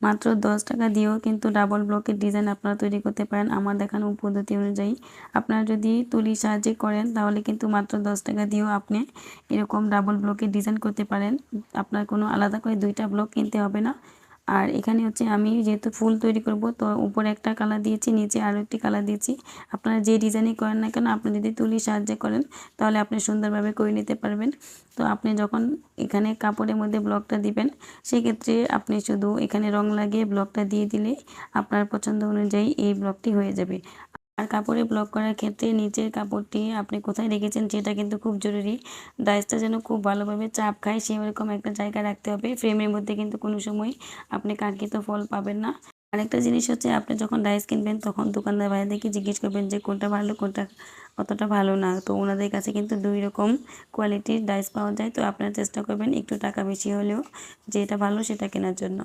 মাত্র 10 টাকা দিয়েও কিন্তু ডাবল ব্লকের ডিজাইন আপনারা তৈরি করতে পারেন আমার দেখানো পদ্ধতি অনুযায়ী। আপনারা যদি তুলির সাহায্যে করেন তাহলে কিন্তু মাত্র 10 টাকা দিয়েও আপনি এরকম ডাবল ব্লকের ডিজাইন করতে পারেন। আপনার কোনো আলাদা করে 2টা ব্লক কিনতে হবে না। আর এখানে হচ্ছে আমি যেহেতু ফুল তৈরি করব, তো উপরে একটা কালার দিয়েছি, নিচে আরও একটি কালার দিয়েছি। আপনারা যে ডিজাইনই করেন না কেন, আপনি যদি তুলির সাহায্যে করেন তাহলে আপনি সুন্দরভাবে করে নিতে পারবেন। তো আপনি যখন এখানে কাপড়ের মধ্যে ব্লকটা দিবেন, সেক্ষেত্রে আপনি শুধু এখানে রং লাগিয়ে ব্লকটা দিয়ে দিলে আপনার পছন্দ অনুযায়ী এই ব্লকটি হয়ে যাবে। আর কাপড়ে ব্লক করার ক্ষেত্রে নিচের কাপড়টি আপনি কোথায় রেখেছেন সেটা কিন্তু খুব জরুরি। ডাইসটা যেন খুব ভালোভাবে চাপ খায় সেরকম একটা জায়গা রাখতে হবে। ফ্রেমের মধ্যে কিন্তু কোনো সময় আপনি কাঙ্ক্ষিত ফল পাবেন না। আরেকটা জিনিস হচ্ছে, আপনি যখন ডাইস কিনবেন তখন দোকানদার ভাইয়াদেরকে জিজ্ঞেস করবেন যে কোনটা ভালো কোনটা অতটা ভালো না। তো ওনাদের কাছে কিন্তু 2 রকম কোয়ালিটির ডাইস পাওয়া যায়। তো আপনারা চেষ্টা করবেন একটু টাকা বেশি হলেও যেটা ভালো সেটা কেনার জন্য।